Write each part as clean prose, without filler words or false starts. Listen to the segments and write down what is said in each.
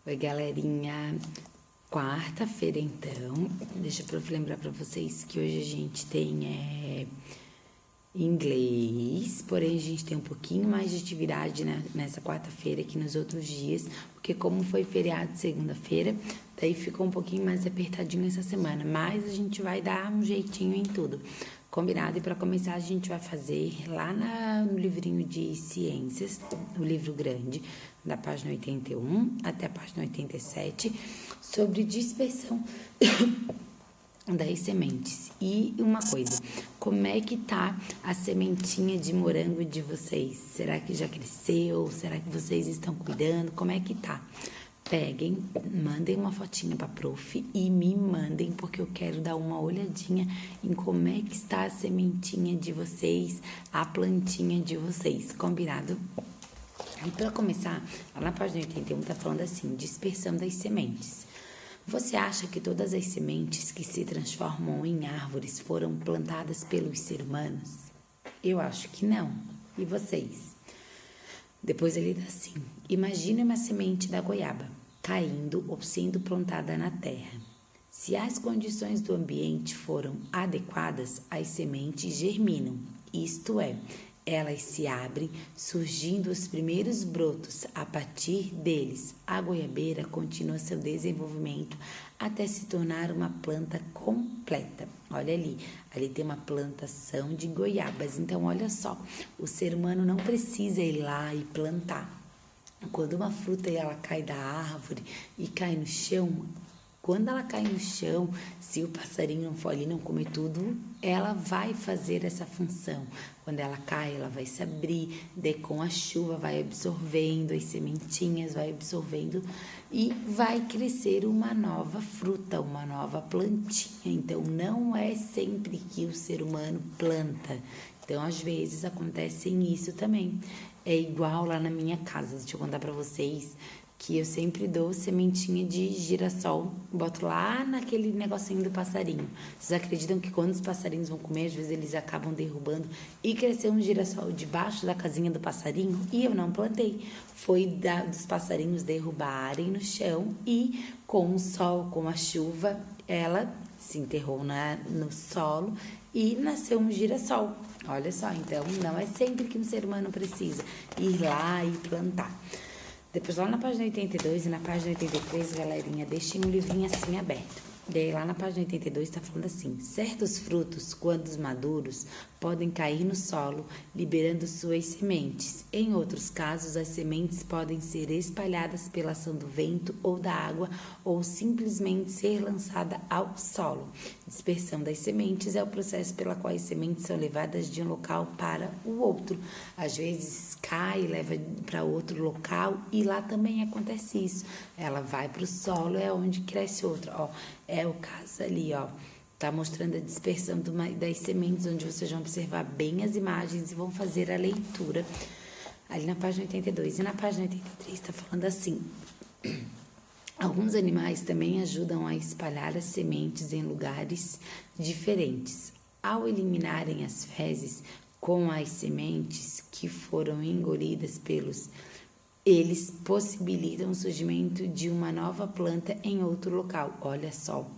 Oi, galerinha. Quarta-feira, então. Deixa eu lembrar pra vocês que hoje a gente tem inglês, porém a gente tem um pouquinho mais de atividade nessa quarta-feira que nos outros dias, porque como foi feriado segunda-feira, daí ficou um pouquinho mais apertadinho essa semana, mas a gente vai dar um jeitinho em tudo. Combinado? E para começar a gente vai fazer lá no livrinho de ciências, o livro grande, da página 81 até a página 87, sobre dispersão das sementes. E uma coisa, como é que tá a sementinha de morango de vocês? Será que já cresceu? Será que vocês estão cuidando? Como é que tá? Peguem, mandem uma fotinha pra prof e me mandem, porque eu quero dar uma olhadinha em como é que está a sementinha de vocês, a plantinha de vocês, combinado? E para começar, lá na página 81 tá falando assim, dispersão das sementes. Você acha que todas as sementes que se transformam em árvores foram plantadas pelos seres humanos? Eu acho que não. E vocês? Depois ele diz assim, imagine uma semente da goiaba caindo ou sendo plantada na terra. Se as condições do ambiente foram adequadas, as sementes germinam, isto é, elas se abrem, surgindo os primeiros brotos. A partir deles, a goiabeira continua seu desenvolvimento até se tornar uma planta completa. Olha ali tem uma plantação de goiabas. Então, olha só, o ser humano não precisa ir lá e plantar. Quando uma fruta ela cai da árvore e cai no chão, quando ela cai no chão, se o passarinho não for ali não comer tudo, ela vai fazer essa função. Quando ela cai, ela vai se abrir, daí com a chuva vai absorvendo as sementinhas, vai absorvendo e vai crescer uma nova fruta, uma nova plantinha. Então, não é sempre que o ser humano planta. Então, às vezes, acontece isso também. É igual lá na minha casa, deixa eu contar pra vocês que eu sempre dou sementinha de girassol, boto lá naquele negocinho do passarinho. Vocês acreditam que quando os passarinhos vão comer, às vezes eles acabam derrubando e cresceu um girassol debaixo da casinha do passarinho e eu não plantei. Foi dos passarinhos derrubarem no chão e com o sol, com a chuva, ela se enterrou no solo e nasceu um girassol. Olha só, então não é sempre que um ser humano precisa ir lá e plantar. Depois lá na página 82 e na página 83, galerinha, deixem um livrinho assim aberto. Daí lá na página 82 está falando assim, certos frutos, quando maduros, podem cair no solo, liberando suas sementes. Em outros casos, as sementes podem ser espalhadas pela ação do vento ou da água ou simplesmente ser lançada ao solo. Dispersão das sementes é o processo pela qual as sementes são levadas de um local para o outro. Às vezes cai, leva para outro local e lá também acontece isso. Ela vai para o solo, é onde cresce outra. Ó, é o caso ali, ó. Tá mostrando a dispersão das sementes, onde vocês vão observar bem as imagens e vão fazer a leitura ali na página 82. E na página 83 tá falando assim, alguns animais também ajudam a espalhar as sementes em lugares diferentes. Ao eliminarem as fezes com as sementes que foram engolidas eles possibilitam o surgimento de uma nova planta em outro local. Olha só,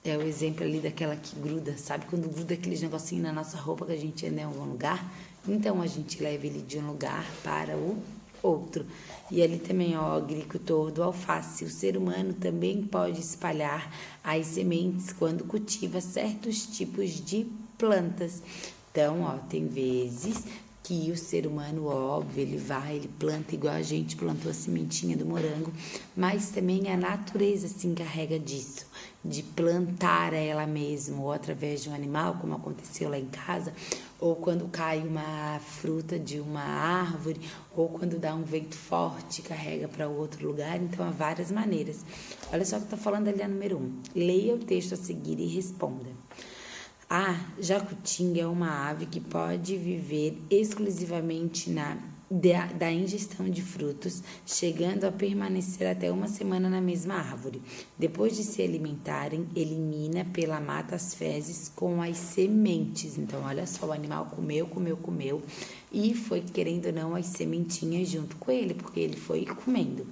é o exemplo ali daquela que gruda, sabe? Quando gruda aqueles negocinhos na nossa roupa que a gente anda em algum lugar, então a gente leva ele de um lugar para o outro. E ali também, ó, o agricultor do alface, o ser humano também pode espalhar as sementes quando cultiva certos tipos de plantas. Então, ó, tem vezes que o ser humano, óbvio, ele planta igual a gente plantou a sementinha do morango, mas também a natureza se encarrega disso, de plantar ela mesma, ou através de um animal, como aconteceu lá em casa, ou quando cai uma fruta de uma árvore, ou quando dá um vento forte, carrega para outro lugar. Então, há várias maneiras. Olha só o que está falando ali a número 1. Leia o texto a seguir e responda. A jacutinga é uma ave que pode viver exclusivamente na da ingestão de frutos, chegando a permanecer até uma semana na mesma árvore. Depois de se alimentarem, elimina pela mata as fezes com as sementes. Então, olha só, o animal comeu e foi, querendo ou não, as sementinhas junto com ele, porque ele foi comendo.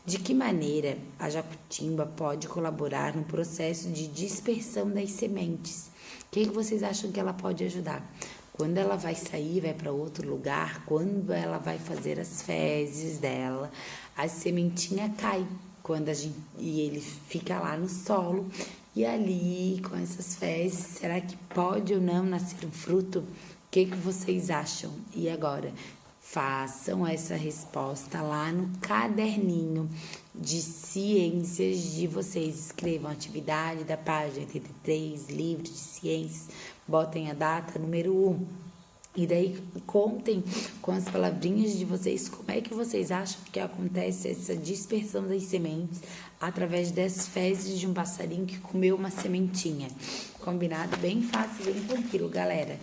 De que maneira a jacutimba pode colaborar no processo de dispersão das sementes? O que vocês acham que ela pode ajudar? Quando ela vai sair, vai para outro lugar, quando ela vai fazer as fezes dela, a sementinha cai e ele fica lá no solo. E ali, com essas fezes, será que pode ou não nascer um fruto? O que vocês acham? E agora, façam essa resposta lá no caderninho de ciências de vocês. Escrevam a atividade da página 83, livro de ciências. Botem a data, número 1. E daí contem com as palavrinhas de vocês como é que vocês acham que acontece essa dispersão das sementes através das fezes de um passarinho que comeu uma sementinha. Combinado? Bem fácil, bem tranquilo, galera.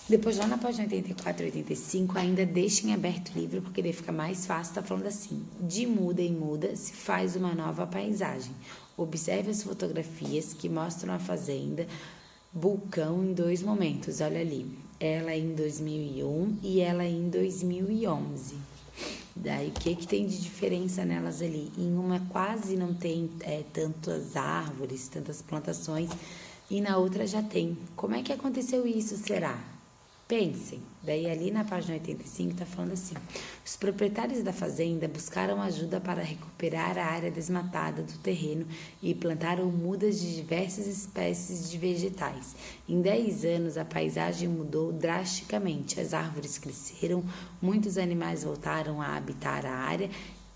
Depois, lá na página 84 e 85, ainda deixem aberto o livro, porque daí fica mais fácil. Tá falando assim: de muda em muda se faz uma nova paisagem. Observe as fotografias que mostram a fazenda Vulcão em 2 momentos, olha ali, ela em 2001 e ela em 2011. Daí, o que tem de diferença nelas ali? Em uma quase não tem tantas árvores, tantas plantações, e na outra já tem. Como é que aconteceu isso, será? Pensem. Daí, ali na página 85, tá falando assim: os proprietários da fazenda buscaram ajuda para recuperar a área desmatada do terreno e plantaram mudas de diversas espécies de vegetais. Em 10 anos, a paisagem mudou drasticamente. As árvores cresceram, muitos animais voltaram a habitar a área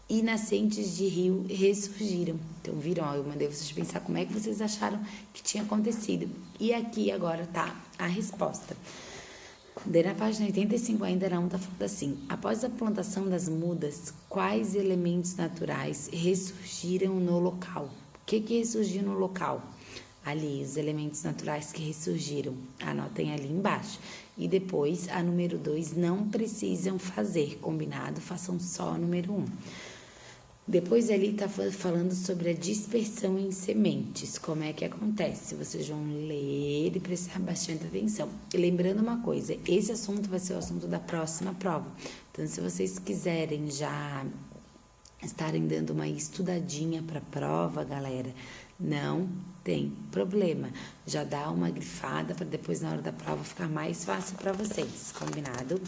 e nascentes de rio ressurgiram. Então, viram? Eu mandei vocês pensar como é que vocês acharam que tinha acontecido. E aqui agora tá a resposta. Daí na página 85 ainda não tá falando assim: após a plantação das mudas, quais elementos naturais ressurgiram no local? O que ressurgiu no local? Ali, os elementos naturais que ressurgiram, anotem ali embaixo. E depois, a número 2, não precisam fazer, combinado? Façam só a número 1. Depois ali tá falando sobre a dispersão em sementes, como é que acontece. Vocês vão ler e prestar bastante atenção. E lembrando uma coisa, esse assunto vai ser o assunto da próxima prova. Então, se vocês quiserem já estarem dando uma estudadinha para a prova, galera, não tem problema. Já dá uma grifada para depois, na hora da prova, ficar mais fácil para vocês, combinado?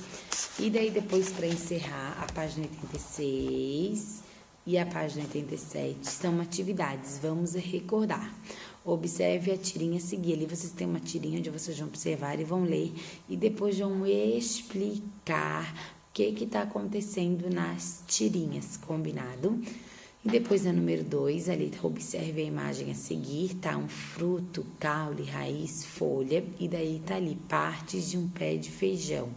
E daí, depois, para encerrar, a página 86... e a página 87 são atividades. Vamos recordar. Observe a tirinha a seguir. Ali vocês têm uma tirinha onde vocês vão observar e vão ler. E depois vão explicar o que está acontecendo nas tirinhas, combinado? E depois na número 2, ali observe a imagem a seguir. Tá um fruto, caule, raiz, folha. E daí tá ali partes de um pé de feijão.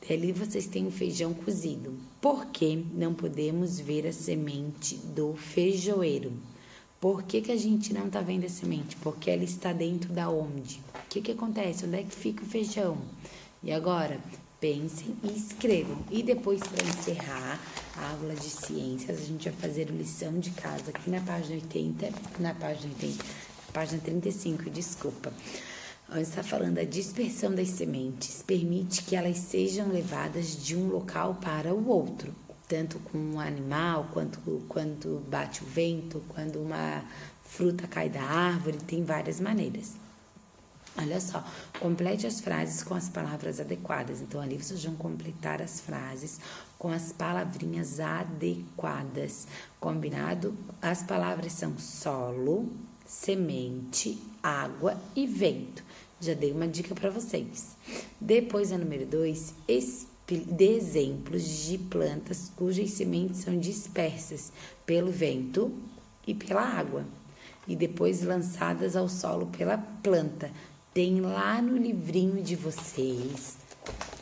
Ali vocês têm o feijão cozido. Por que não podemos ver a semente do feijoeiro? Por que a gente não está vendo a semente? Porque ela está dentro da onde? O que acontece? Onde é que fica o feijão? E agora, pensem e escrevam. E depois, para encerrar a aula de ciências, a gente vai fazer lição de casa aqui na página 35, desculpa. Está falando a dispersão das sementes, permite que elas sejam levadas de um local para o outro, tanto com um animal, quanto quando bate o vento, quando uma fruta cai da árvore, tem várias maneiras. Olha só, complete as frases com as palavras adequadas. Então, ali vocês vão completar as frases com as palavrinhas adequadas, combinado? As palavras são solo, semente, água e vento. Já dei uma dica para vocês. Depois, a número 2, dê exemplos de plantas cujas sementes são dispersas pelo vento e pela água, e depois lançadas ao solo pela planta. Tem lá no livrinho de vocês,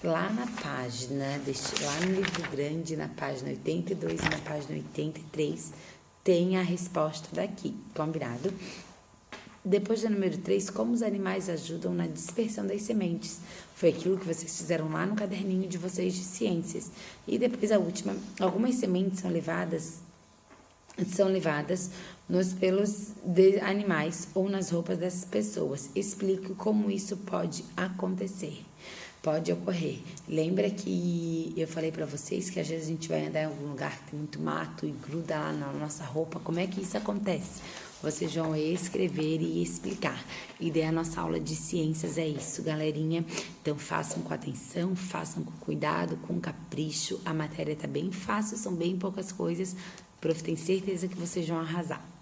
lá na página, lá no livro grande, na página 82 e na página 83, tem a resposta daqui, combinado? Depois do número 3, como os animais ajudam na dispersão das sementes. Foi aquilo que vocês fizeram lá no caderninho de vocês de ciências. E depois a última, algumas sementes são levadas nos pelos de animais ou nas roupas das pessoas. Explique como isso pode acontecer. Pode ocorrer. Lembra que eu falei para vocês que às vezes a gente vai andar em algum lugar que tem muito mato e gruda lá na nossa roupa. Como é que isso acontece? Vocês vão escrever e explicar. E daí a nossa aula de ciências é isso, galerinha. Então façam com atenção, façam com cuidado, com capricho. A matéria tá bem fácil, são bem poucas coisas. O prof tem certeza que vocês vão arrasar.